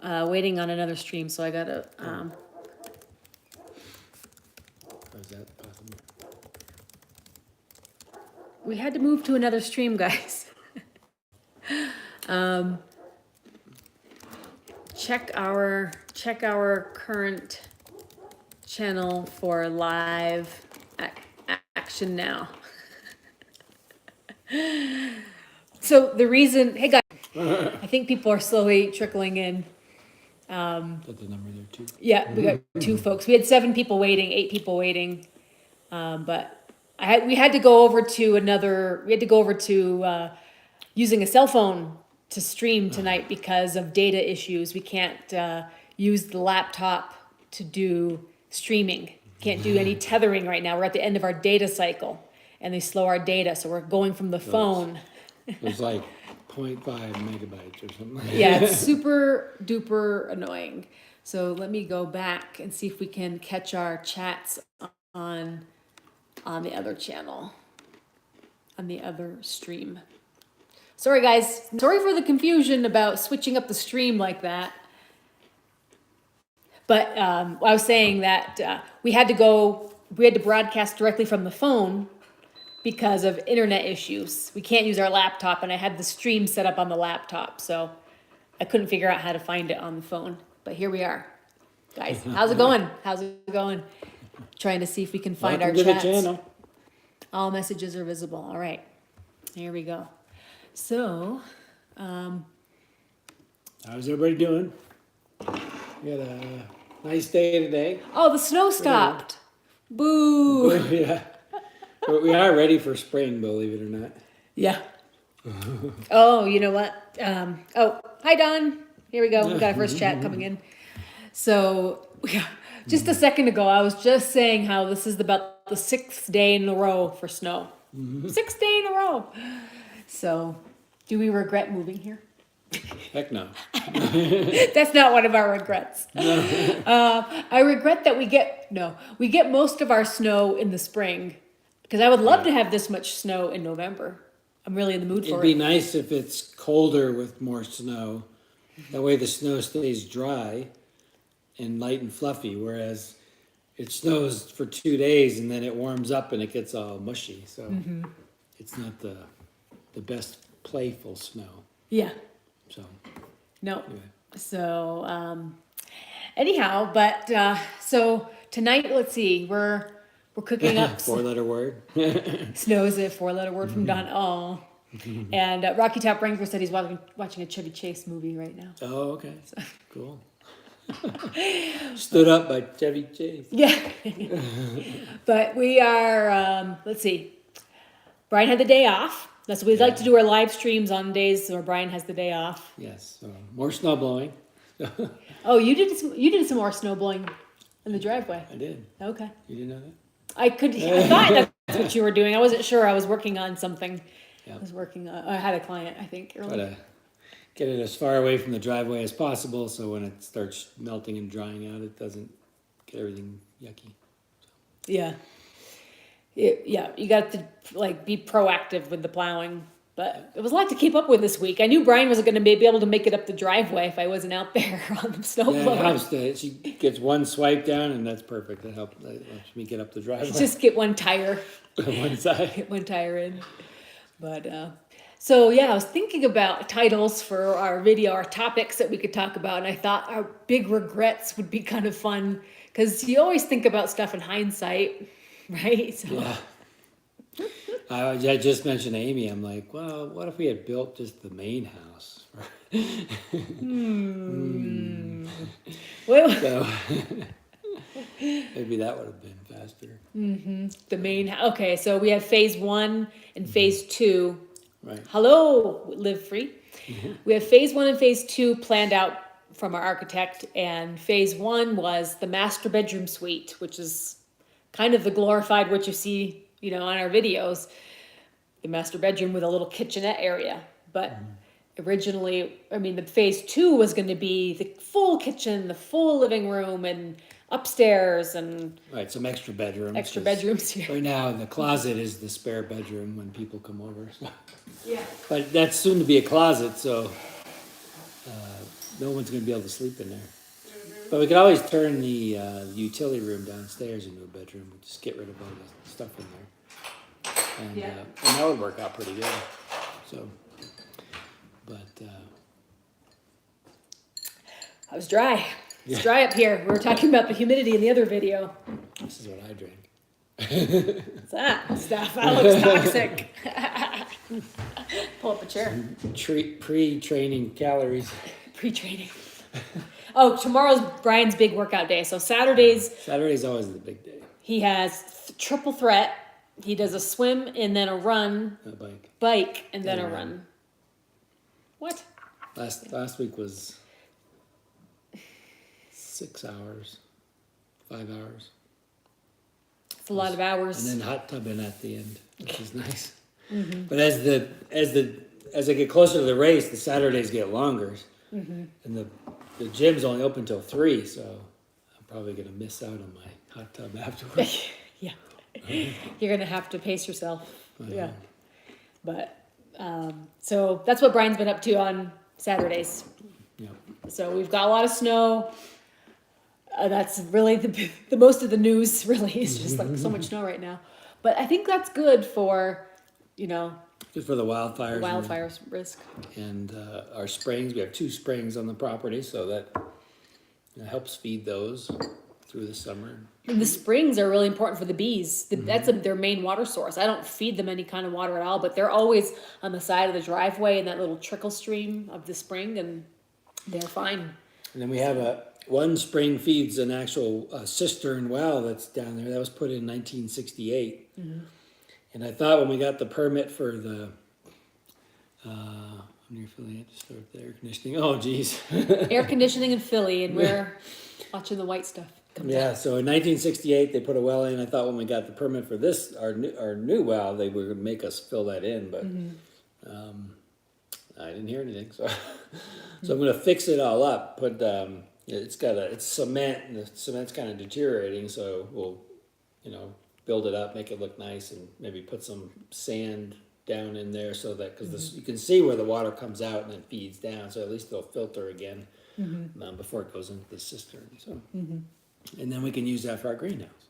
waiting on another stream, so I gotta. How is that possible? We had to move to another stream, guys. Check our current channel for live action now. So the reason, hey guys, I think people are slowly trickling in. That's the number there too. Yeah, we got 2 folks. We had 7 people waiting, 8 people waiting, but we had to go over to using a cell phone to stream tonight because of data issues. We can't use the laptop to do streaming. Can't do any tethering right now. We're at the end of our data cycle, and they slow our data, so we're going from the phone. It was like 0.5 megabytes or something. Yeah, it's super duper annoying. So let me go back and see if we can catch our chats on the other channel, on the other stream. Sorry guys, sorry for the confusion about switching up the stream like that. But I was saying that we had to broadcast directly from the phone because of internet issues. We can't use our laptop, and I had the stream set up on the laptop, so I couldn't figure out how to find it on the phone. But here we are. Guys, how's it going? Trying to see if we can find our chats. The channel. All messages are visible. All right. Here we go. So, how's everybody doing? We had a nice day today. oh, the snow stopped. Boo. Yeah. But we are ready for spring, believe it or not. Yeah. Oh, you know what? Hi, Don. Here we go. We got our first chat coming in. So, just a second ago, I was just saying how this is about the 6th day in a row for snow. 6th day in a row. So, do we regret moving here? Heck no. That's not one of our regrets. I regret that we get most of our snow in the spring, because I would love to have this much snow in November. I'm really in the mood for It'd be nice if it's colder with more snow. That way the snow stays dry and light and fluffy, whereas it snows for 2 days and then it warms up and it gets all mushy. So it's not the best playful snow. Yeah. So No. anyway. So anyhow, but so tonight, let's see, we're cooking up. 4-letter word. Snow is a 4-letter word from Don. Oh. And Rocky Top Ranger said he's watching a Chevy Chase movie right now. Oh, okay. Cool. Stood up by Chevy Chase. Yeah. But we are, let's see. Brian had the day off. That's what we like to do, our live streams on days where Brian has the day off. Yes. So more snow blowing. Oh, you did some more snow blowing in the driveway. I did. Okay. You didn't know that? I thought that's what you were doing. I wasn't sure. I was working on something. Yeah. I had a client, I think, Try earlier. to get it as far away from the driveway as possible, so when it starts melting and drying out, it doesn't get everything yucky. Yeah. You got to be proactive with the plowing. But it was a lot to keep up with this week. I knew Brian wasn't going to be able to make it up the driveway if I wasn't out there on the snow blower. She gets one swipe down, and that's perfect. That helps me get up the driveway. Just get one tire. One side. Get one tire in. But, so yeah, I was thinking about titles for our video, our topics that we could talk about. And I thought our big regrets would be kind of fun, because you always think about stuff in hindsight, right? So. Yeah. I just mentioned Amy. I'm like, well, what if we had built just the main house? Well, So maybe that would have been faster. the main, okay, so we have phase 1 and phase 2. Right. Hello, Live Free. We have phase 1 and phase 2 planned out from our architect, and phase 1 was the master bedroom suite, which is kind of the glorified what you see, on our videos, the master bedroom with a little kitchenette area. But originally, the phase 2 was going to be the full kitchen, the full living room, and upstairs, and Right, some extra bedrooms. extra bedrooms here. Right now, the closet is the spare bedroom when people come over. So. Yeah. But that's soon to be a closet, so no one's going to be able to sleep in there. But we could always turn the utility room downstairs into a bedroom. We'll just get rid of all the stuff in there. And that would work out pretty good. So, but I was dry. It's dry up here. We were talking about the humidity in the other video. this is what I drank. What's that stuff? That looks toxic. Pull up a chair. Pre-training calories. Pre-training. Oh, tomorrow's Brian's big workout day. So Saturday's always the big day. he has triple threat. He does a swim and then a run, A bike. bike, and then a run. What? Last week was 6 hours, 5 hours. It's a lot of hours. And then hot tubbing at the end, which is nice. But as I get closer to the race, the Saturdays get longer, and the gym's only open till 3, so I'm probably gonna miss out on my hot tub afterwards. Yeah. You're gonna have to pace yourself. Yeah. But so that's what Brian's been up to on Saturdays. Yeah. So we've got a lot of snow. That's really the most of the news. Really, is just like so much snow right now. But I think that's good for, Good for the wildfires. wildfires risk. And our springs, we have 2 springs on the property, so that helps feed those through the summer. And the springs are really important for the bees. That's their main water source. I don't feed them any kind of water at all, but they're always on the side of the driveway in that little trickle stream of the spring, and they're fine. And then we have one spring feeds an actual cistern well that's down there. That was put in 1968. And I thought when we got the permit for the near Philly, I had to start the air conditioning. Oh, geez. Air conditioning in Philly, and we're watching the white stuff. Yeah, so in 1968 they put a well in. I thought when we got the permit for this, our new well, they were going to make us fill that in, but I didn't hear anything. So I'm going to fix it all up. Put it's cement, and the cement's kind of deteriorating, so we'll build it up, make it look nice, and maybe put some sand down in there so that because you can see where the water comes out and then feeds down, so at least they'll filter again before it goes into the cistern. So. And then we can use that for our greenhouse.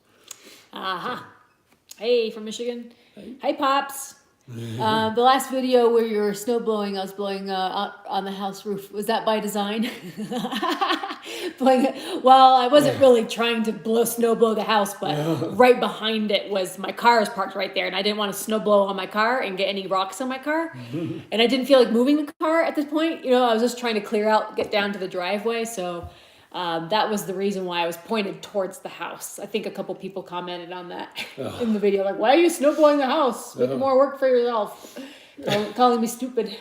Hey, from Michigan. Hey, Pops. The last video where you were snow blowing, I was blowing on the house roof. Was that by design? Well, I wasn't really trying to snow blow the house, but right behind it was my car is parked right there, and I didn't want to snow blow on my car and get any rocks on my car. And I didn't feel like moving the car at this point. I was just trying to clear out, get down to the driveway. So that was the reason why I was pointed towards the house. I think a couple people commented on that in the video, like, "Why are you snow blowing the house? Make more work for yourself." Calling me stupid.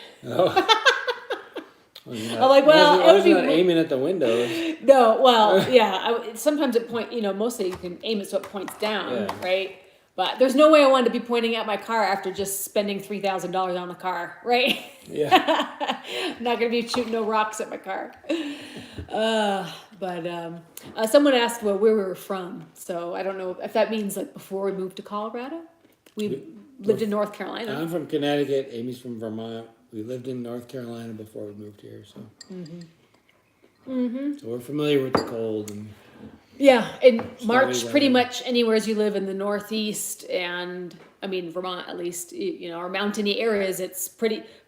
I'm like, well, I was not aiming at the window. No, well, yeah. Sometimes it mostly you can aim it so it points down, right? But there's no way I wanted to be pointing at my car after just spending $3,000 on the car, right? Yeah. I'm not gonna be shooting no rocks at my car. But someone asked where we were from, so I don't know if that means like before we moved to Colorado. We lived in North Carolina. I'm from Connecticut. Amy's from Vermont. We lived in North Carolina before we moved here, so. So we're familiar with the cold and. Yeah, in March, weather. pretty much anywhere as you live in the Northeast, and I mean Vermont at least, our mountainy areas,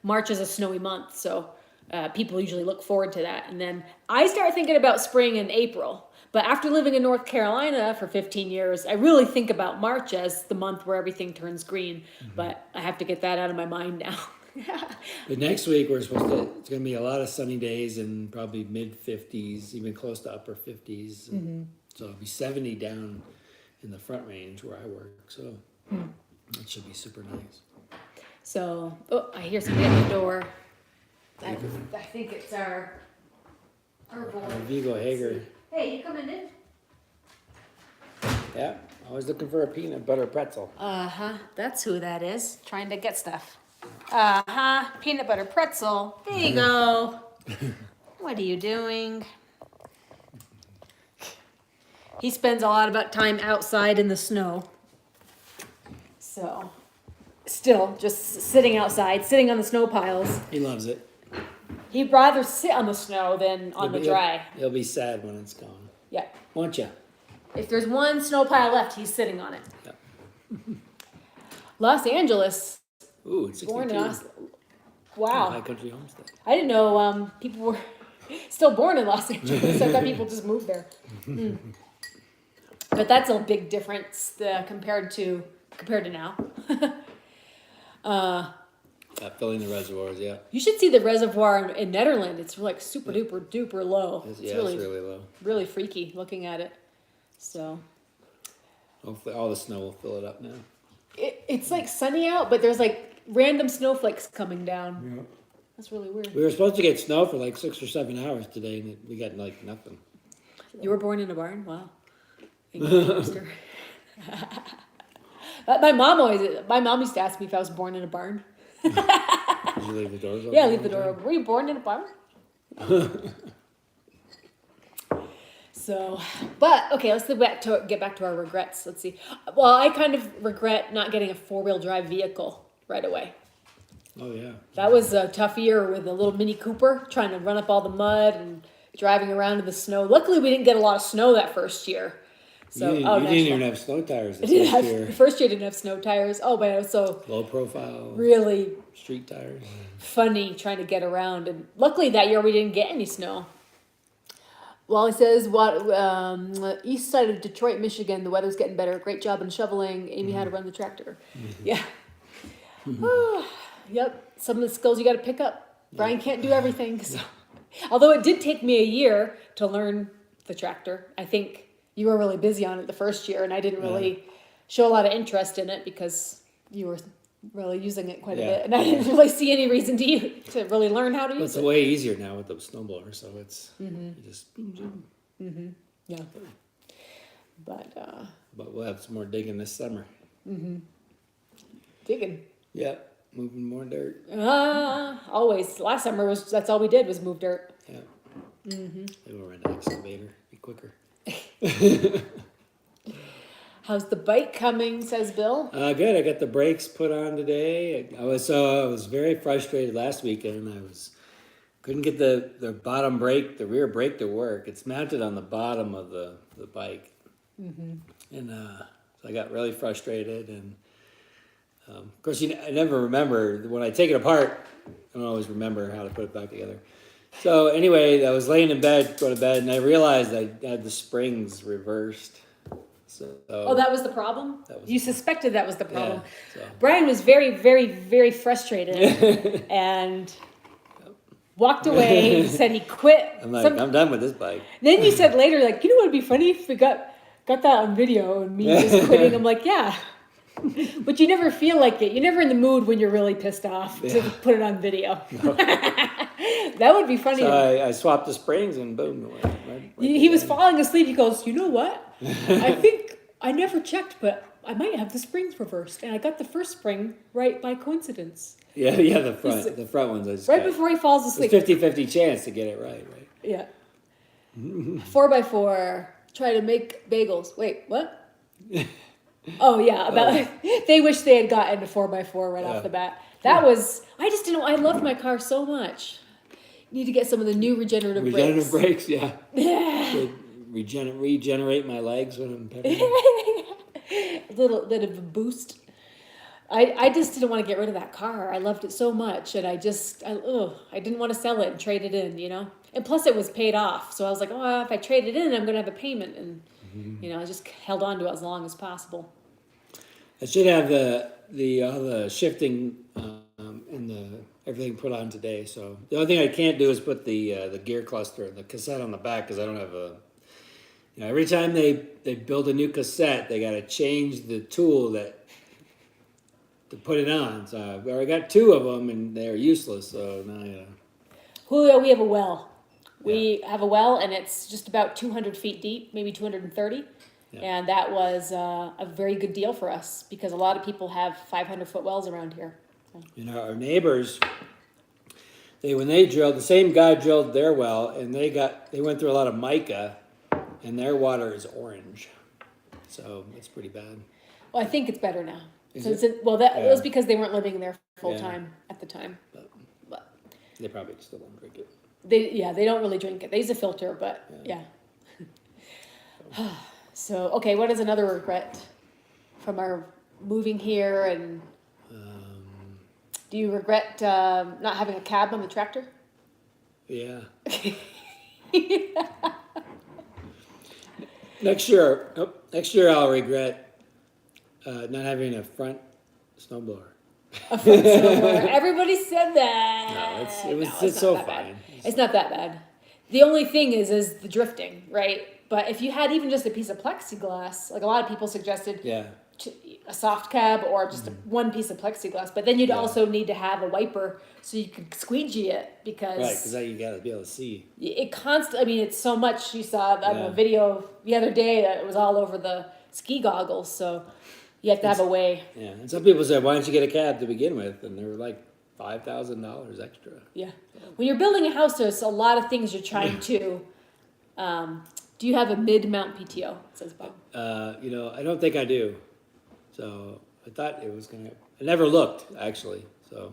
March is a snowy month, so people usually look forward to that. And then I start thinking about spring in April. But after living in North Carolina for 15 years, I really think about March as the month where everything turns green. But I have to get that out of my mind now. But next week it's going to be a lot of sunny days and probably mid-50s, even close to upper 50s. So it'll be 70 down in the Front Range where I work. So that should be super nice. So, I hear somebody at the door. I think it's our boy. Vigo Hager. Hey, you coming in? Yeah, always looking for a peanut butter pretzel. That's who that is. Trying to get stuff. Peanut butter pretzel. There you go. What are you doing? He spends a lot of time outside in the snow. So, still just sitting outside, sitting on the snow piles. He loves it. He'd rather sit on the snow than on the dry. He'll be sad when it's gone. Yeah. Won't you? If there's one snow pile left, he's sitting on it. Yeah. Los Angeles. Ooh, it's 62. Born in Wow. High country homestead. I didn't know people were still born in Los Angeles. I thought people just moved there. But that's a big difference compared to now. Filling the reservoirs, yeah. You should see the reservoir in Netherlands. It's like super duper low. It's really low. Really freaky looking at it. So hopefully all the snow will fill it up now. It's like sunny out, but there's like random snowflakes coming down. Yeah. That's really weird. We were supposed to get snow for like 6 or 7 hours today, and we got like nothing. You were born in a barn? Wow. My mom used to ask me if I was born in a barn. Did you leave the doors open? Yeah, leave the door open. Were you born in a barn? So, but okay, let's get back to our regrets. Let's see. Well, I kind of regret not getting a 4-wheel drive vehicle right away. Oh yeah. That was a tough year with a little Mini Cooper trying to run up all the mud and driving around in the snow. Luckily, we didn't get a lot of snow that first year. So you didn't even have snow tires the first year. The first year didn't have snow tires. Oh, but it was so low profile. Really street tires. Funny trying to get around, and luckily that year we didn't get any snow. Well, it says east side of Detroit, Michigan. The weather's getting better. Great job in shoveling. Amy had to run the tractor. Yeah. Yep. Some of the skills you got to pick up. Brian can't do everything. So. Although it did take me a year to learn the tractor. I think you were really busy on it the first year, and I didn't really show a lot of interest in it because you were really using it quite a bit, and I didn't really see any reason to really learn how to use it. It's way easier now with the snowblower, so it's you just. Yeah. But we'll have some more digging this summer. Digging. Yeah, moving more dirt. Always. Last summer that's all we did was move dirt. Yeah. Maybe we'll rent an excavator. Be quicker. How's the bike coming? Says Bill. Good. I got the brakes put on today. I was very frustrated last weekend. Couldn't get the bottom brake, the rear brake to work. It's mounted on the bottom of the bike, and so I got really frustrated. And of course, I never remember when I take it apart. I don't always remember how to put it back together. So anyway, I was laying in bed, going to bed, and I realized I had the springs reversed. So, that was the problem? You suspected that was the problem. Yeah, so. Brian was very, very, very frustrated and walked away, said he quit. I'm like, I'm done with this bike. Then you said later, like, you know what would be funny if we got that on video and me just quitting? I'm like, yeah. But you never feel like it. You're never in the mood when you're really pissed off to put it on video. No. That would be funny. So I swapped the springs and boom. Right he was falling asleep. He goes, you know what? I think I never checked, but I might have the springs reversed. And I got the first spring right by coincidence. Yeah, the front ones. Before he falls asleep. 50-50 chance to get it right? Yeah. 4x4, try to make bagels. Wait, what? Oh, yeah. They wish they had gotten a 4x4 right off the bat. I just didn't, I loved my car so much. Need to get some of the new regenerative brakes. Regenerative brakes, yeah. Yeah. Regenerate my legs when I'm pedaling. A little bit of a boost. I just didn't want to get rid of that car. I loved it so much, and I didn't want to sell it and trade it in, you know. And plus, it was paid off, so I was like, oh, if I trade it in, I'm going to have a payment, and I just held on to it as long as possible. I should have the shifting and everything put on today. So the only thing I can't do is put the gear cluster and the cassette on the back because I don't have a. Every time they build a new cassette, they got to change the tool to put it on. So I got 2 of them and they're useless. So now Julio, we have a well. We have a well, and it's just about 200 feet deep, maybe 230. Yeah. And that was a very good deal for us because a lot of people have 500-foot wells around here. So. Our neighbors, when they drilled, the same guy drilled their well, and they went through a lot of mica, and their water is orange. So it's pretty bad. Well, I think it's better now. It was because they weren't living there full time at the time. But They probably still won't drink it. They don't really drink it. They use a filter, but yeah. So, okay, what is another regret from our moving here? And do you regret not having a cab on the tractor? Yeah. Next year I'll regret not having a front snowblower. A front snowboarder. Everybody said that. No, it's it's not so that bad. fine. It's not that bad. The only thing is the drifting, right? But if you had even just a piece of plexiglass, like a lot of people suggested, Yeah. a soft cab or just one piece of plexiglass, but then you'd Yeah. also need to have a wiper so you could squeegee it because Right, because you gotta be able to see. it constantly. I mean, it's so much. You saw Yeah. a video the other day that it was all over the ski goggles, so you have to have a way. Yeah, and some people said, "Why don't you get a cab to begin with?" And they were like $5,000 extra. Yeah, when you're building a house, there's a lot of things you're trying to. Do you have a mid-mount PTO? Says Bob. I don't think I do. So I thought it was gonna. I never looked actually. So,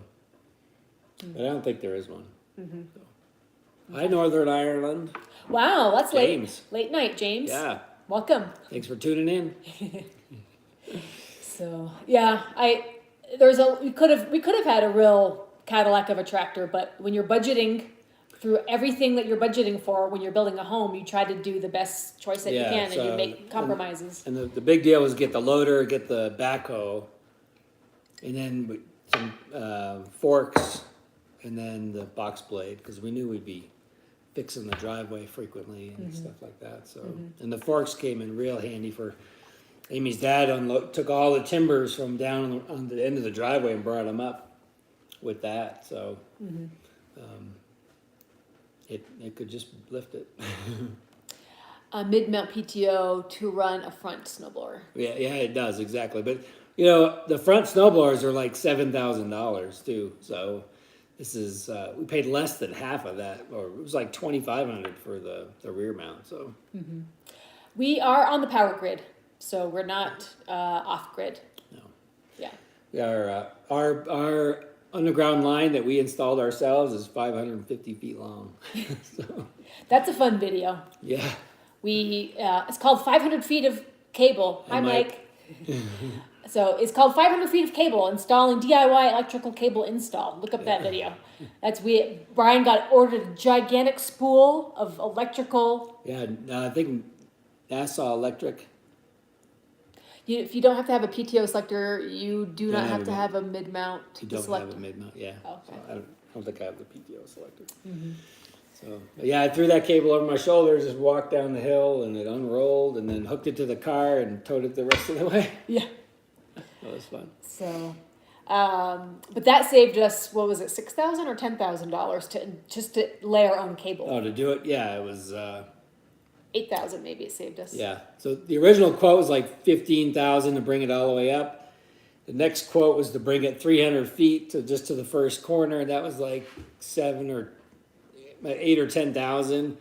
but I don't think there is one. Mm-hmm. So. Hi, Northern Ireland. Wow, that's James. late night, James. Yeah. Welcome. Thanks for tuning in. So yeah, we could have had a real Cadillac of a tractor, but when you're budgeting through everything that you're budgeting for when you're building a home, you try to do the best choice that you can, and you make compromises. And the big deal was get the loader, get the backhoe, and then some forks, and then the box blade, because we knew we'd be fixing the driveway frequently and stuff like that. So, and the forks came in real handy for Amy's dad. Took all the timbers from down on the end of the driveway and brought them up with that. So. It could just lift it. A mid-mount PTO to run a front snowblower. Yeah, it does exactly. But the front snowblowers are like $7,000 too. So this is we paid less than half of that, or it was like $2,500 for the rear mount. So We are on the power grid, so we're not off grid. no, Yeah. our underground line that we installed ourselves is 550 feet long. So, That's a fun video. yeah. It's called 500 feet of cable. Hi, Hey, Mike. So it's called 500 feet of cable, installing DIY electrical cable install. Look up that video. Brian ordered a gigantic spool of electrical. Yeah, I think NASA Electric. If you don't have to have a PTO selector, you do not Don't have to have a mid-mount You don't selector. have a mid-mount, yeah. Okay. So I don't think I have the PTO selected. So, yeah, I threw that cable over my shoulders, just walked down the hill, and it unrolled, and then hooked it to the car and towed it the rest of the way. Yeah. That was fun. So, but that saved us, what was it, $6,000 or $10,000 to lay our own cable. Oh, to do it? Yeah, it was, 8,000 maybe it saved us. yeah. So the original quote was like $15,000 to bring it all the way up. The next quote was to bring it 300 feet to the first corner, and that was like 8 or 10,000.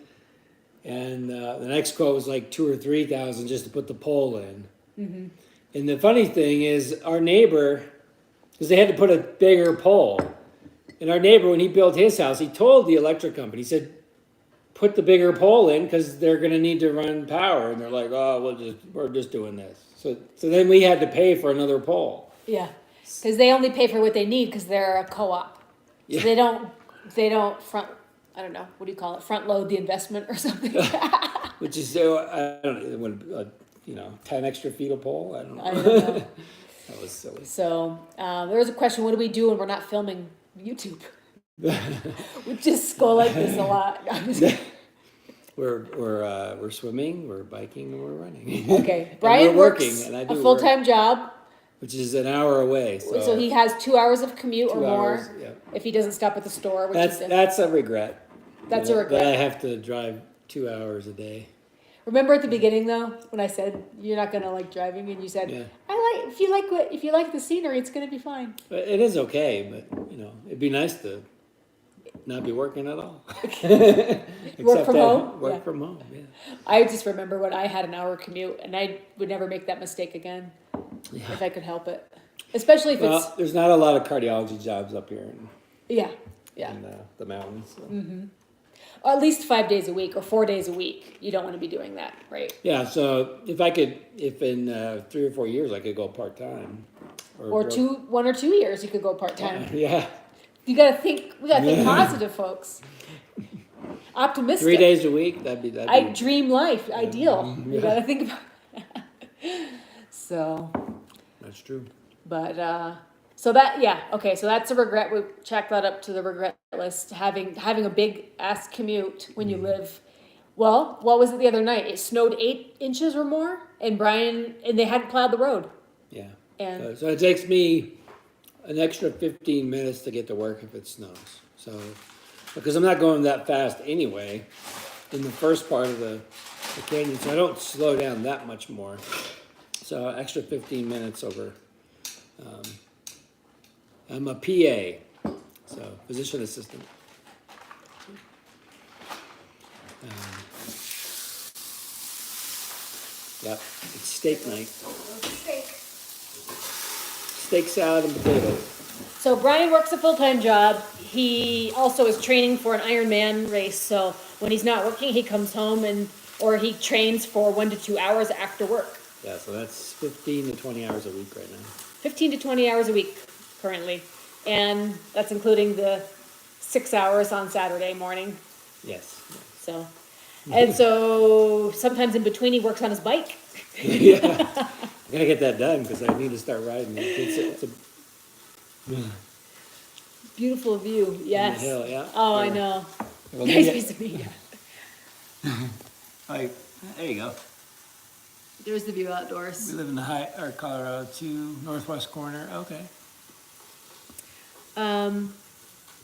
And the next quote was like 2 or 3,000 just to put the pole in. And the funny thing is, our neighbor, because they had to put a bigger pole, and our neighbor, when he built his house, he told the electric company, he said, put the bigger pole in because they're going to need to run power. And they're like, oh, we're just doing this. So then we had to pay for another pole. Yeah, because they only pay for what they need because they're a co-op. So Yeah. they don't front, I don't know, what do you call it, front load the investment or something. Which is, I don't know, 10 extra feet of pole? I don't know. I don't know. That was silly. So there was a question, what do we do when we're not filming YouTube? We just go like this a lot. We're swimming, we're biking, and we're running. Okay, Brian we're working, works and I do a full-time job, which is an hour away. so he has 2 hours of commute or 2 more hours, yeah. if he doesn't stop at the store. Which That's a regret. That's a regret. That I have to drive 2 hours a day. Remember at the beginning though, when I said you're not gonna like driving, and you said, Yeah. if you like the scenery, it's gonna be fine. But it is okay, but it'd be nice to not be working at all. Work from home? Work Yeah. from home, yeah. I just remember when I had an hour commute, and I would never make that mistake again if I could help it. Especially if Well, there's not a lot of cardiology jobs up here. yeah. Yeah. in the mountains. So. Or at least 5 days a week or 4 days a week. You don't want to be doing that, right? Yeah, so if in 3 or 4 years I could go part time, Or 1 or 2 years, you could go part-time. Yeah, We gotta think positive, folks. 3 Optimistic. days a week. That'd be Dream life, ideal. You Yeah. gotta think about So, That's true. but, so that, yeah, okay, so that's a regret. We check that up to the regret list, having a big ass commute when you live. Well, what was it the other night? It snowed 8 inches or more, and they hadn't plowed the road. Yeah. And So it takes me an extra 15 minutes to get to work if it snows. So, because I'm not going that fast anyway in the first part of the canyon, so I don't slow down that much more. So extra 15 minutes over. I'm a PA, so physician assistant. Yep, it's steak night. Steak salad and potatoes. so Brian works a full-time job. He also is training for an Ironman race. So when he's not working, he comes home or he trains for 1 to 2 hours after work. Yeah, so that's 15 to 20 hours a week right now. 15 to 20 hours a week currently. And that's including the 6 hours on Saturday morning. Yes. So, and so sometimes in between he works on his bike. Yeah, I gotta get that done because I need to start riding it. It's a Beautiful view, yes. hill, yeah. Oh, I know. Well, Nice maybe- piece of meat. Like, there you go. There's the view outdoors. We live in the Colorado 2 northwest corner. Okay.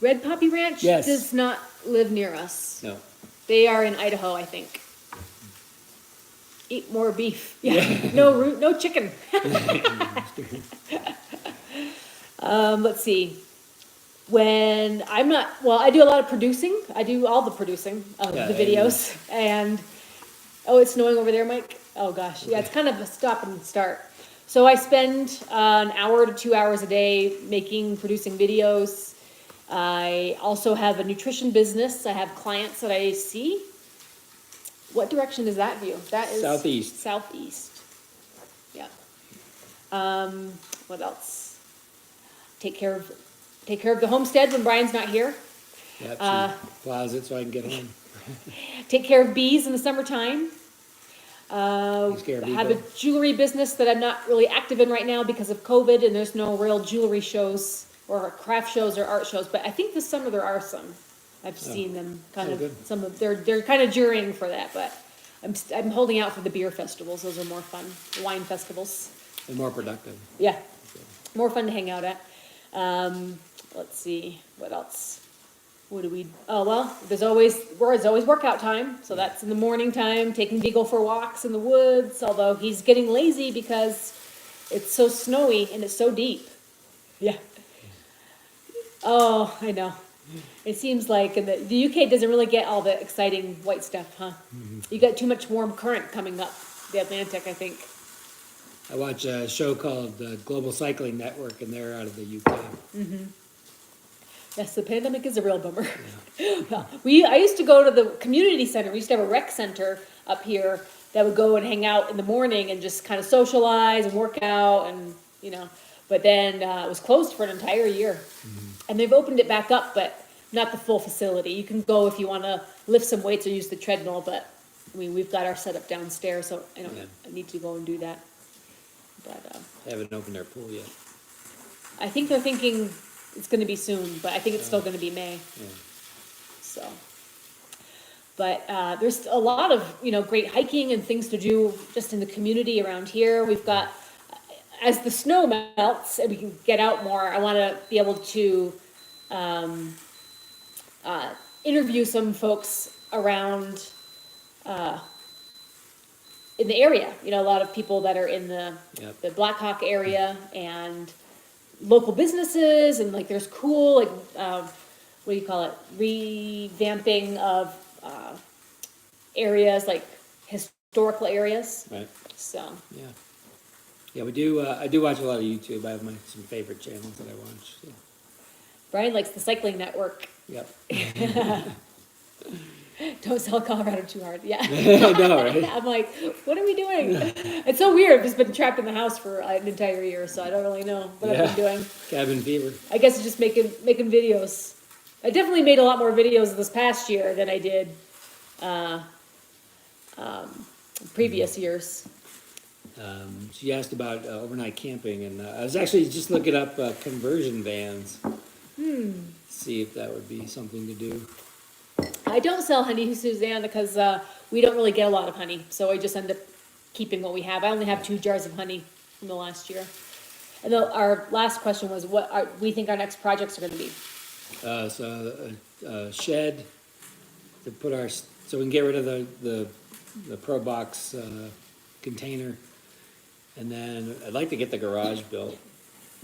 Red Poppy Ranch Yes. does not live near us. No. They are in Idaho, I think. Eat more beef. Yeah. No chicken. Let's see. When I'm not, well, I do a lot of producing. I do all the producing of Yeah, the and- videos. And, oh, it's snowing over there, Mike? Oh, gosh. Yeah, it's kind of a stop and start. So I spend an hour to 2 hours a day producing videos. I also have a nutrition business. I have clients that I see. What direction is that view? That is Southeast. Southeast. Yeah. What else? Take care of the homestead when Brian's not here. Yep, she plows it so I can get home. Take care of bees in the summertime. Takes care of Have a people. jewelry business that I'm not really active in right now because of COVID, and there's no real jewelry shows or craft shows or art shows. But I think this summer there are some. I've seen them kind of. good. Some of they're kind of jurying for that, but I'm holding out for the beer festivals. Those are more fun. Wine festivals. And more productive. Yeah, more fun to hang out at. Let's see, what else? Oh, well, there's always workout time, so that's in the morning time, taking Beagle for walks in the woods, although he's getting lazy because it's so snowy and it's so deep. Yeah. Oh, I know. It seems like the UK doesn't really get all the exciting white stuff, huh? You got too much warm current coming up the Atlantic, I think. I watch a show called Global Cycling Network, and they're out of the UK. Yes, the pandemic is a real bummer. Well, I used to go to the community center. We used to have a rec center up here that would go and hang out in the morning and just kind of socialize and work out and, but then it was closed for an entire year. And they've opened it back up, but not the full facility. You can go if you want to lift some weights or use the treadmill, but I mean, we've got our setup downstairs, so I need to go and do that. But They haven't opened their pool yet. I think they're thinking it's going to be soon, but I think it's still going to be May. Yeah. So, but there's a lot of great hiking and things to do just in the community around here. We've got, as the snow melts and we can get out more, I want to be able to interview some folks around in the area. A lot of people that are in the Black Hawk area and local businesses, and like there's cool what do you call it, revamping of areas, like historical areas. Right. So Yeah, we do. I do watch a lot of YouTube. I have some favorite channels that I watch. So. Brian likes the cycling network. Yep. Don't sell Colorado too hard. Yeah. I know, right? I'm like, what are we doing? It's so weird. I've just been trapped in the house for an entire year, so I don't really know what I've been doing. Cabin fever. I guess it's just making videos. I definitely made a lot more videos this past year than I did previous years. She asked about overnight camping, and I was actually just looking up conversion vans. See if that would be something to do. I don't sell honey, Suzanne, because we don't really get a lot of honey, so I just end up keeping what we have. I only have 2 jars of honey from the last year. And our last question was, what we think our next projects are going to be? So a shed to put so we can get rid of the Pro Box container, and then I'd like to get the garage built,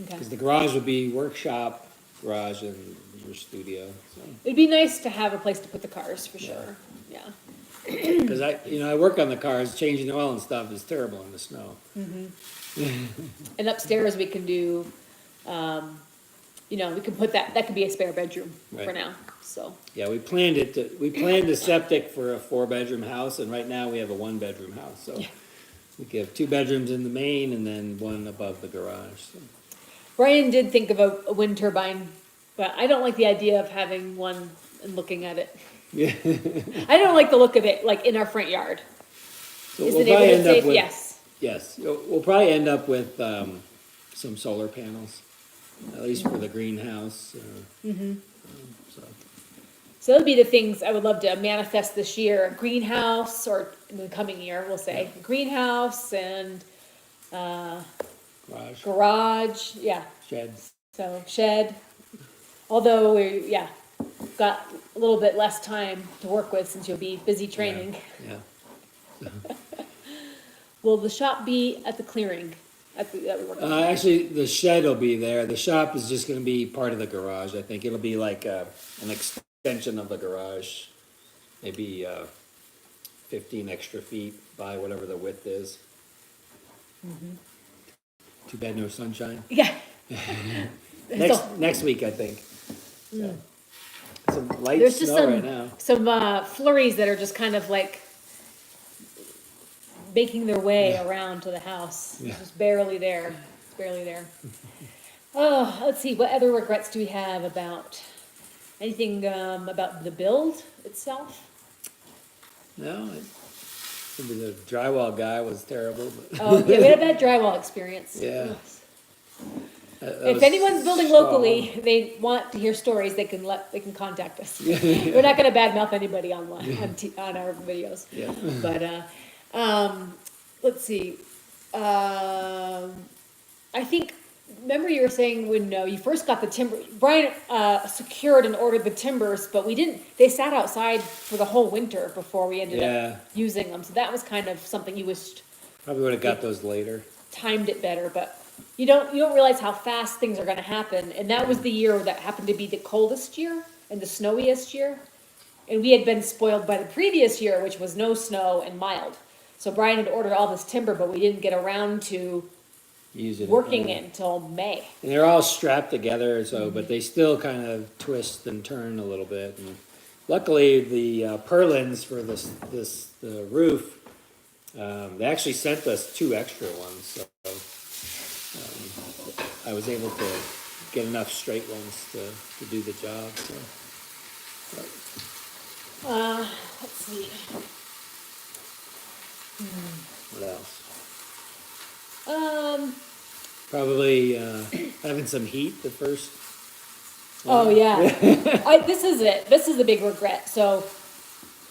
Okay. because the garage would be workshop, garage, and your studio. It'd be nice to have a place to put the cars for sure. Yeah. Because I work on the cars, changing the oil and stuff is terrible in the snow. And upstairs we can do, we can put that could be a spare bedroom for Right. now. So Yeah, we planned a septic for a 4-bedroom house, and right now we have a 1-bedroom house. So we could have 2 bedrooms in the main and then 1 above the garage. So. Brian did think of a wind turbine, but I don't like the idea of having one and looking at it. Yeah. I don't like the look of it, like in our front yard. So Is we'll the probably neighborhood end up safe? with- Yes. Yes, we'll probably end up with some solar panels, at least for the greenhouse. So. So those would be the things I would love to manifest this year: a greenhouse, or in the coming year, we'll say greenhouse and Garage, garage. Yeah. sheds. So shed. Although got a little bit less time to work with since you'll be busy training. Yeah. Will the shop be at the clearing that we work on? Actually, the shed will be there. The shop is just going to be part of the garage. I think it'll be like an extension of the garage, maybe 15 extra feet by whatever the width is. Too bad no sunshine. Yeah. Next week, I think. So, some light There's just snow right now. some flurries that are just kind of like making their way around to the house. Yeah. It's just barely there. It's barely there. Oh, let's see. What other regrets do we have about anything about the build itself? No, the drywall guy was terrible. But Oh, yeah, we had a bad drywall experience. Yeah. If anyone's building locally, they want to hear stories, they can contact us. We're not going to badmouth anybody online on our videos. Yeah. But let's see. I think, remember you were saying when you first got the timber, Brian secured and ordered the timbers, but we didn't. They sat outside for the whole winter before we ended up using them. So that was kind of something you wished Probably would have got those later. timed it better, but you don't realize how fast things are going to happen. And that was the year that happened to be the coldest year and the snowiest year. And we had been spoiled by the previous year, which was no snow and mild. So Brian had ordered all this timber, but we didn't get around to working it until May. And they're all strapped together, so but they still kind of twist and turn a little bit. And luckily, the purlins for the roof, they actually sent us 2 extra ones. So I was able to get enough straight ones to do the job. So. Let's see. What else? Probably Having some heat the first. Oh yeah, this is it. This is the big regret. So,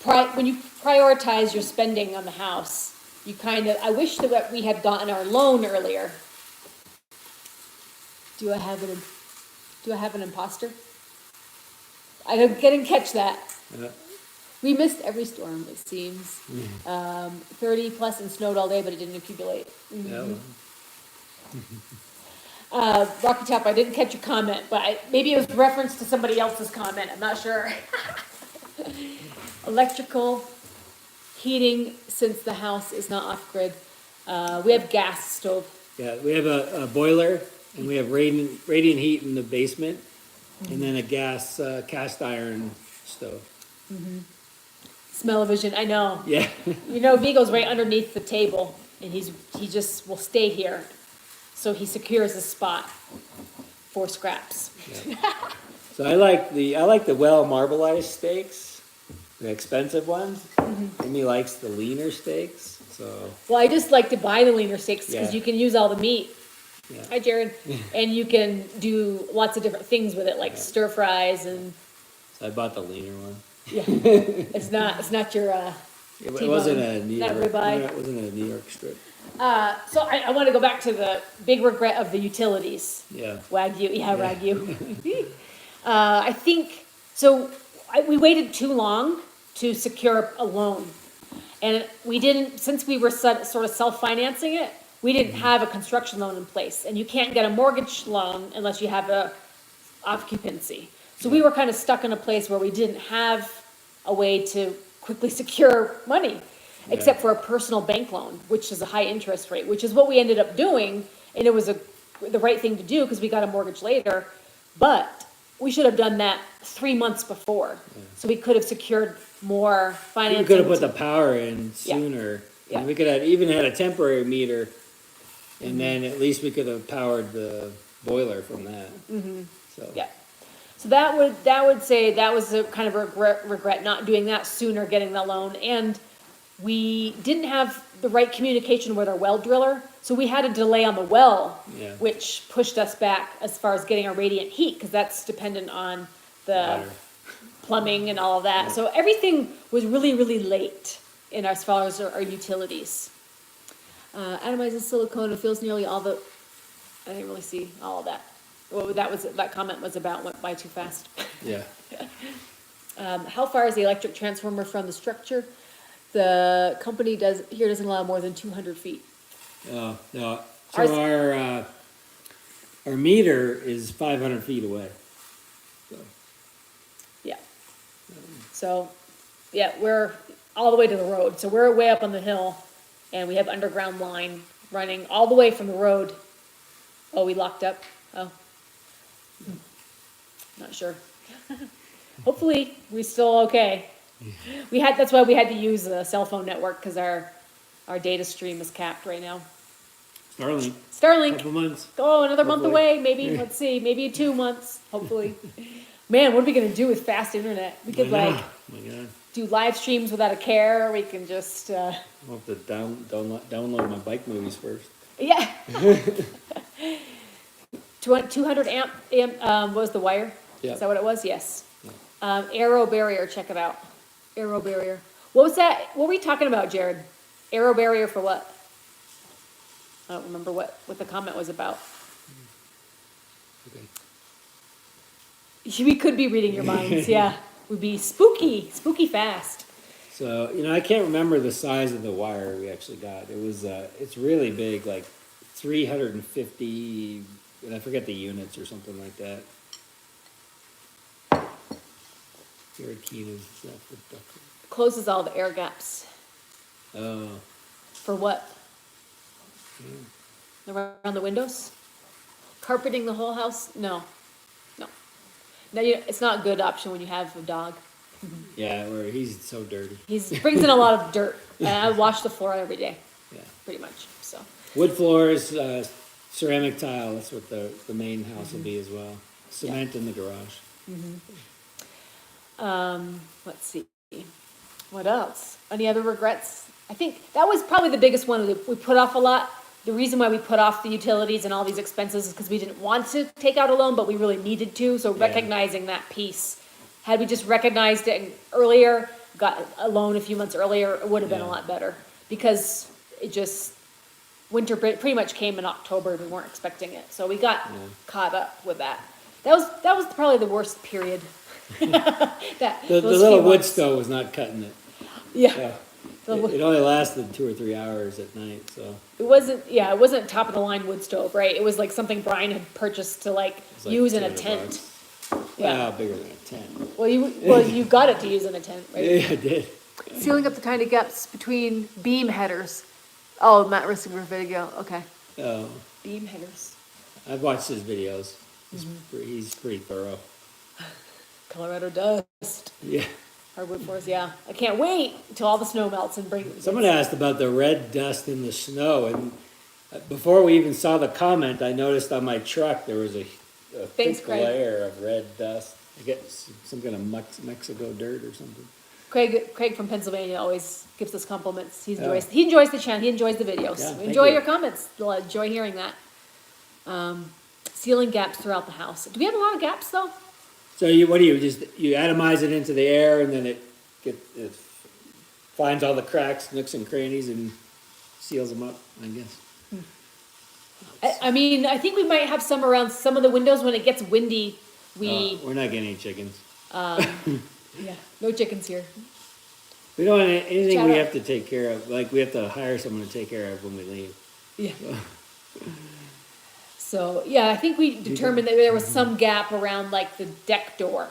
when you prioritize your spending on the house, you I wish that we had gotten our loan earlier. Do I have an imposter? I didn't catch that. We missed every storm, it seems. 30 plus and snowed all day, but it didn't accumulate. Yeah. Rocky Top, I didn't catch your comment, but maybe it was reference to somebody else's comment. I'm not sure. Electrical heating, since the house is not off grid. We have gas stove. Yeah, we have a boiler, and we have radiant heat in the basement. and then a gas cast iron stove. Smell-o-vision, I know. Yeah. You know, Vigo's right underneath the table, and he just will stay here. So he secures a spot for scraps. So I like the well marbleized steaks, the expensive ones. Amy likes the leaner steaks. So Well, I just like to buy the leaner steaks because Yeah. you can use all the meat. yeah. Hi, Jared. And you can do lots of different things with it, like stir fries and, So I bought the leaner one. yeah. It's not your, It wasn't a New Not York. ribeye. It wasn't a New York strip. So I want to go back to the big regret of the utilities. Yeah. Wagyu, yeah, Wagyu. I think, we waited too long to secure a loan. And we didn't, since we were sort of self-financing it, we didn't have a construction loan in place. And you can't get a mortgage loan unless you have a occupancy. So we were kind of stuck in a place where we didn't have a way to quickly secure money, except for a personal bank loan, which is a high interest rate, which is what we ended up doing. And it was the right thing to do because we got a mortgage later. But we should have done that 3 months before. So we could have secured more financing. We could have put the power in Yeah. sooner. Yeah. And we could have even had a temporary meter, and then at least we could have powered the boiler from that. So Yeah. So that would say that was a kind of a regret not doing that sooner, getting the loan. And we didn't have the right communication with our well driller. So we had a delay on the well, Yeah. which pushed us back as far as getting our radiant heat, because that's dependent on the Water. plumbing and all of that. So everything was really, really late in as far as our utilities. Atomizes silicone and fills nearly all the, I didn't really see all of that. Well, that comment was about, went by too fast. yeah. How far is the electric transformer from the structure? The company doesn't allow more than 200 feet. No. So Ours- our meter is 500 feet away. So Yeah. So, yeah, we're all the way to the road. So we're way up on the hill, and we have underground line running all the way from the road. Oh, we locked up? Oh. Not sure. Hopefully, we're still okay. That's why we had to use the cell phone network, because our data stream is capped right now. Starlink, Starlink, couple months. oh, another month Hopefully. away, maybe, let's see, maybe 2 months, hopefully. Man, what are we gonna do with fast internet? We could I know. like Oh my God. do live streams without a care, we can just, I'll have to download my bike movies first. yeah. 200 amp, what was the wire? Yeah. Is that what it was? Yes. Aero barrier, check it out. Aero barrier. What was that? What were we talking about, Jared? Aero barrier for what? I don't remember what the comment was about. Okay. We could be reading your minds, yeah. Would be spooky fast. So, I can't remember the size of the wire we actually got. It was, it's really big, like 350, and I forget the units or something like that. Closes all the air gaps. Oh, For what? Around the windows? Carpeting the whole house? No. No, it's not a good option when you have a dog. yeah, where he's so dirty. He brings in a lot of dirt, and I wash the floor every day, Yeah. pretty much, so. Wood floors, ceramic tile, that's what the main house will be as well. Cement in the garage. Let's see, what else? Any other regrets? I think that was probably the biggest one that we put off a lot. The reason why we put off the utilities and all these expenses is because we didn't want to take out a loan, but we really needed to, so recognizing that piece. Had we just recognized it earlier, got a loan a few months earlier, it would have been a Yeah. lot better. Because it just, winter pretty much came in October, we weren't expecting it, so we got caught up with that. That was probably the worst period. The Those little few wood months. stove was not cutting it. Yeah. Yeah. The It only lasted 2 or 3 hours at night, so. It wasn't top of the line wood stove, right? It was like something Brian had purchased to like It's like use in a 200 tent. bucks. Yeah. Wow, bigger than a tent. Well, you got it to use in a tent, right? Yeah, I did. Sealing up the tiny gaps between beam headers. Oh, Matt Rissinger video. Okay. Oh, Beam headers. I've watched his videos. Mm-hmm. He's pretty thorough. Colorado dust. Yeah. Hardwood floors, yeah. I can't wait until all the snow melts and bring. Someone asked about the red dust in the snow, and before we even saw the comment, I noticed on my truck there was a Thanks, thick Craig. layer of red dust. I guess some kind of Mexico dirt or something. Craig from Pennsylvania always gives us compliments. He Yeah. enjoys the channel. He enjoys the videos. Yeah, thank Enjoy you. your comments. We'll enjoy hearing that. Sealing gaps throughout the house. Do we have a lot of gaps though? So what do you atomize it into the air, and then it finds all the cracks, nooks and crannies, and seals them up, I guess. I mean, I think we might have some around some of the windows when it gets windy. We're not getting any chickens. Yeah, no chickens here. We don't want anything Shout we out. have to take care of. Like we have to hire someone to take care of when we leave. Yeah. So yeah, I think we determined that there was some gap around like the deck door.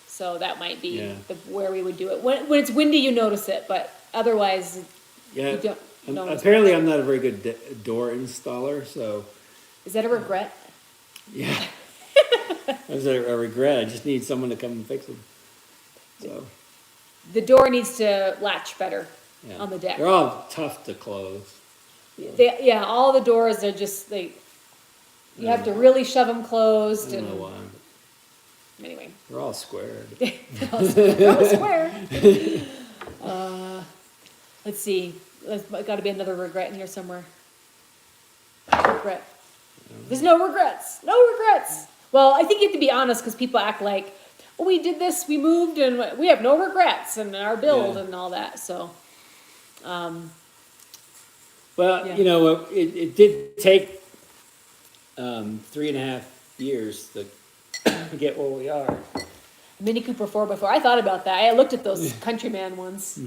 So that might be Yeah. where we would do it. When it's windy, you notice it, but otherwise, Yeah. you don't. Notice. Apparently, I'm not a very good door installer, so Is that a regret? yeah. That's a regret. I just need someone to come and fix them. So The door needs to latch better yeah. on the deck. They're all tough to close. Yeah, all the doors are just you have to really shove them closed. I don't And know why. anyway, They're all squared. they're all square. Let's see. There's got to be another regret in here somewhere. Regret. There's no regrets. No regrets. Well, I think you have to be honest because people act like, well, we did this, we moved, and we have no regrets in our build Yeah. and all that. So, Well, Yeah. it did take 3.5 years to get where we are. Mini Cooper 4x4. I thought about that. I looked at those Countryman ones.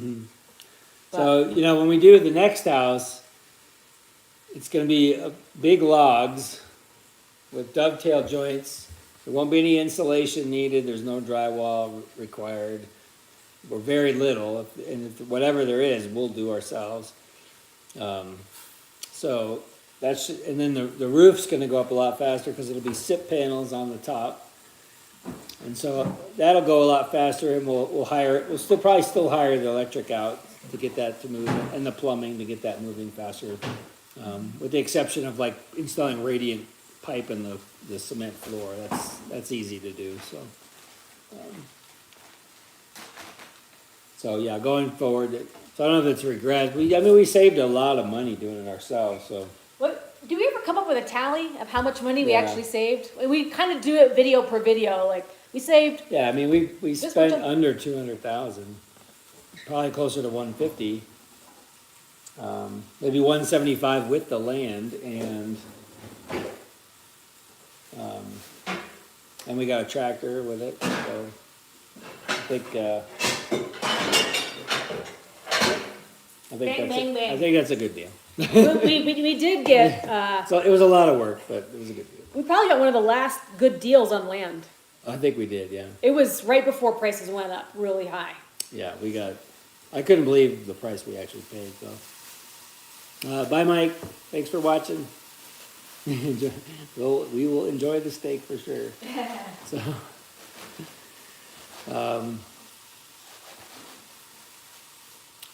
So, when we do the next house, it's going to be big logs with dovetail joints. There won't be any insulation needed. There's no drywall required, or very little. And if whatever there is, we'll do ourselves. So and then the roof's going to go up a lot faster because it'll be SIP panels on the top. And so that'll go a lot faster, and we'll probably still hire the electric out to get that to move, and the plumbing to get that moving faster. With the exception of like installing radiant pipe in the cement floor, that's easy to do. So yeah, going forward. So I don't know if it's regret. We saved a lot of money doing it ourselves. So Do we ever come up with a tally of how much money we Yeah. actually saved? We kind of do it video per video. Like we saved. yeah, we This spent much- under 200,000, probably closer to 150. Maybe 175 with the land, and we got a tractor with it. So I think Bang, bang, bang. I think that's a good deal. we did get. So it was a lot of work, but it was a good deal. We probably got one of the last good deals on land. I think we did, yeah. It was right before prices went up really high. Yeah, I couldn't believe the price we actually paid, so. Bye, Mike. Thanks for watching. We will enjoy the steak for sure. So,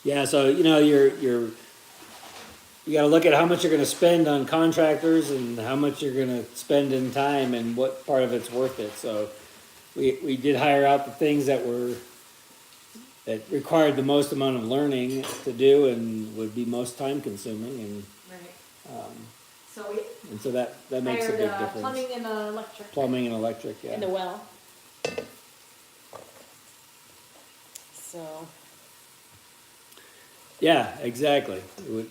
yeah, so, you got to look at how much you're going to spend on contractors and how much you're going to spend in time and what part of it's worth it. So we did hire out the things that required the most amount of learning to do and would be most time consuming, and Right. and so that makes a big difference. Plumbing and electric. Plumbing and electric, yeah. In the well. So. Yeah, exactly. It would,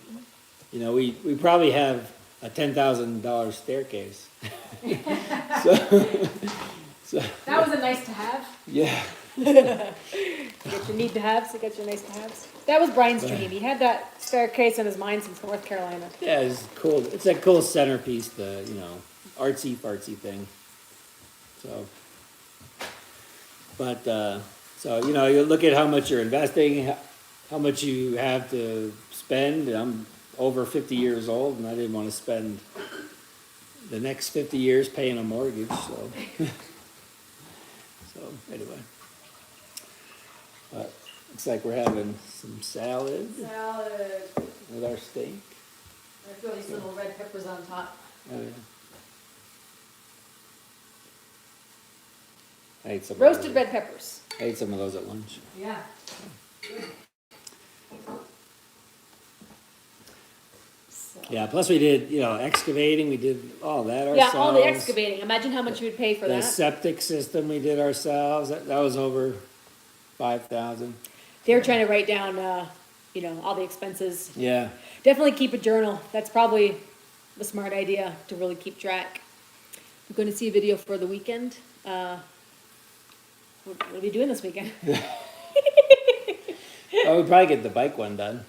we probably have a $10,000 staircase. so That was a nice to have. yeah. You get your need to haves, you get your nice to haves. That was Brian's dream. He had that staircase in his mind since North Carolina. Yeah, it's cool. It's a cool centerpiece, artsy fartsy thing. So, but, you look at how much you're investing, how much you have to spend. I'm over 50 years old, and I didn't want to spend the next 50 years paying a mortgage, so. So anyway, but looks like we're having some salad Salad. with our steak. I feel these little red peppers on top. Oh yeah. I ate some of Roasted those. red peppers. I ate some of those at lunch. Yeah. So. Yeah. Plus we did, excavating. We did all that ourselves. Yeah, all the excavating. Imagine how much you would pay for The that. septic system we did ourselves. That was over 5,000. They were trying to write down, all the expenses. Yeah. Definitely keep a journal. That's probably a smart idea to really keep track. I'm going to see a video for the weekend. What are we doing this weekend? Oh, we'd probably get the bike one done.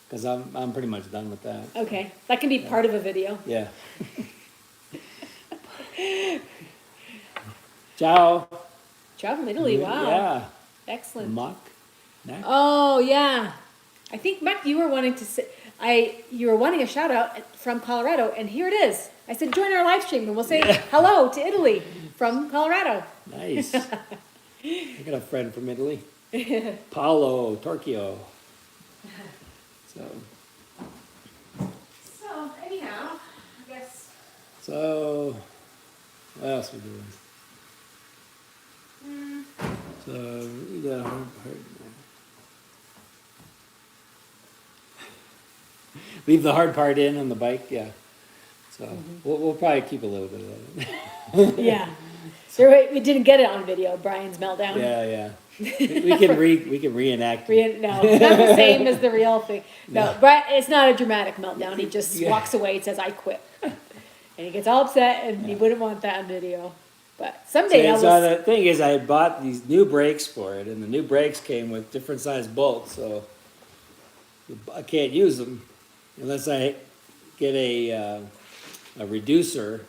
Because I'm pretty much done with that. Okay, that can be part of a video. Yeah. Ciao. Ciao from Italy. Wow. Yeah. Excellent. Muck. Next. Oh yeah, I think Mac, you were wanting to say, you were wanting a shout out from Colorado, and here it is. I said join our live stream, and we'll say hello to Italy from Colorado. Nice. I got a friend from Italy. Paolo Torchio. So anyhow, I guess. So what else we doing? So we got a hard part. Leave the hard part in on the bike, yeah. So we'll probably keep a little bit of that. Yeah, we didn't get it on video. Brian's meltdown. Yeah. We can reenact. No, it's not the same as the real thing. No, Brian, it's not a dramatic meltdown. He just walks away and says, "I quit," and he gets all upset, and he wouldn't want that on video. But someday So the thing is, I had bought these new brakes for it, and the new brakes came with different size bolts, so I can't use them unless I get a reducer.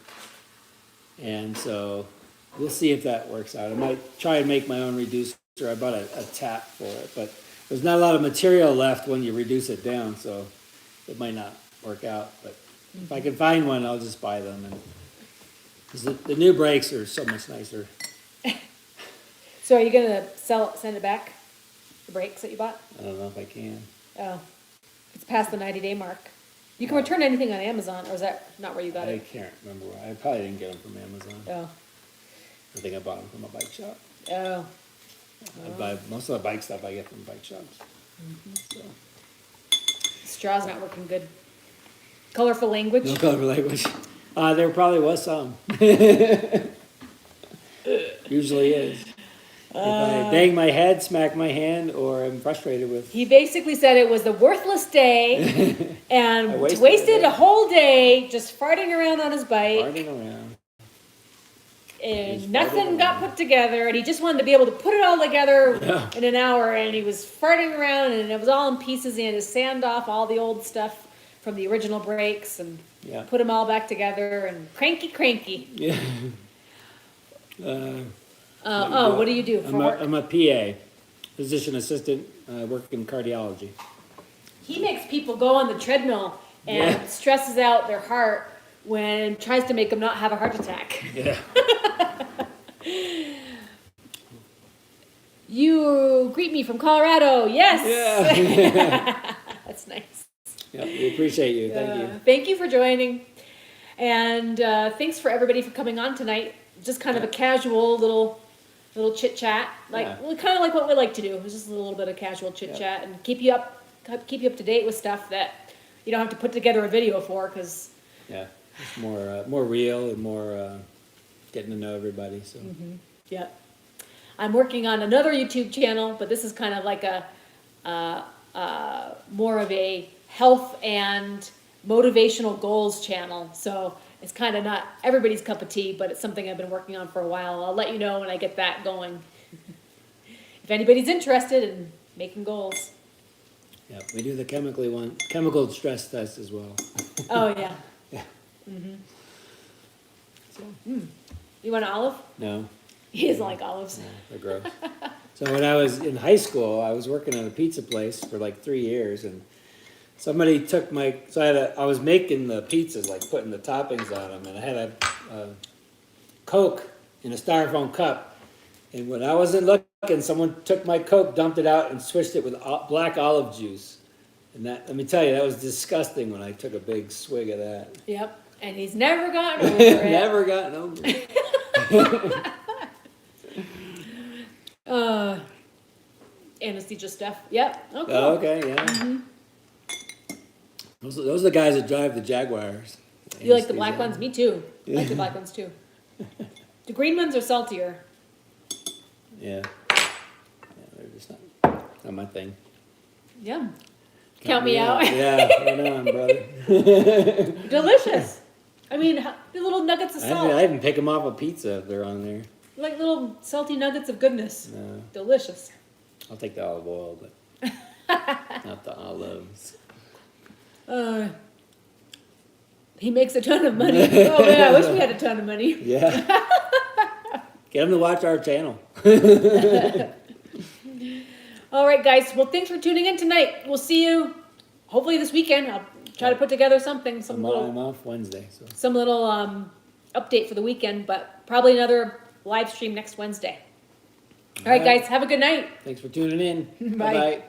And so we'll see if that works out. I might try and make my own reducer. I bought a tap for it, but there's not a lot of material left when you reduce it down, so it might not work out. But if I can find one, I'll just buy them. And because the new brakes are so much nicer. So are you gonna send it back? The brakes that you bought? I don't know if I can. Oh, it's past the 90-day mark. You can return anything on Amazon, or is that not where you got I it? can't remember. I probably didn't get them from Amazon. Oh, I think I bought them from a bike shop. oh, I buy most of the bike stuff I get from bike shops. So. straw's not working good. Colorful language. No color language. There probably was some. Usually is. If I bang my head, smack my hand, or I'm frustrated with. He basically said it was a worthless day, and I wasted wasted it. a whole day just farting around on his bike, Farting around. and Just nothing farting got around. put together, and he just wanted to be able to put it all together Yeah. in an hour, and he was farting around, and it was all in pieces. He had to sand off all the old stuff from the original brakes and Yeah. put them all back together, and cranky. Yeah. What do you do for work? I'm a PA, physician assistant, work in cardiology. He makes people go on the treadmill and Yeah. stresses out their heart when tries to make them not have a heart attack. Yeah. You greet me from Colorado. Yes. Yeah. That's nice. Yeah, we appreciate you. Thank you. Thank you for joining. And thanks for everybody for coming on tonight. Just kind of a casual little chit chat, kind of like what we like to do. It's just a little bit of casual chit chat and keep you up to date with stuff that you don't have to put together a video for, because Yeah, it's more real and more getting to know everybody. So yeah, I'm working on another YouTube channel, but this is kind of like a more of a health and motivational goals channel. So it's kind of not everybody's cup of tea, but it's something I've been working on for a while. I'll let you know when I get that going. If anybody's interested in making goals. yeah, we do the chemical stress test as well. Oh yeah. Yeah. You want an olive? No, He doesn't like olives. they're gross. So when I was in high school, I was working at a pizza place for like 3 years, and somebody took I was making the pizzas, like putting the toppings on them, and I had a Coke in a styrofoam cup, And when I wasn't looking, someone took my Coke, dumped it out, and switched it with black olive juice. And that, let me tell you, that was disgusting when I took a big swig of that. Yep. And he's never gotten over it. Never gotten over it. Anesthesia stuff. Yep. Oh, cool. Oh, okay, yeah. Those are the guys that drive the Jaguars. You like the black ones? Me too. I like the black ones too. The green ones are saltier. Yeah. Yeah, they're just not my thing. Yeah. Count me out. Yeah, right on, brother. Delicious. I mean, the little nuggets of salt. I even pick them off a pizza if they're on there. Like little salty nuggets of goodness. No, Delicious. I'll take the olive oil, but not the olives. He makes a ton of money. Oh man, I wish we had a ton of money. Yeah. Get them to watch our channel. All right, guys. Well, thanks for tuning in tonight. We'll see you hopefully this weekend. I'll try to put together something, I'm off Wednesday, so. some little update for the weekend, but probably another live stream next Wednesday. All right, guys. Have a good night. Thanks for tuning in. Bye. Bye-bye.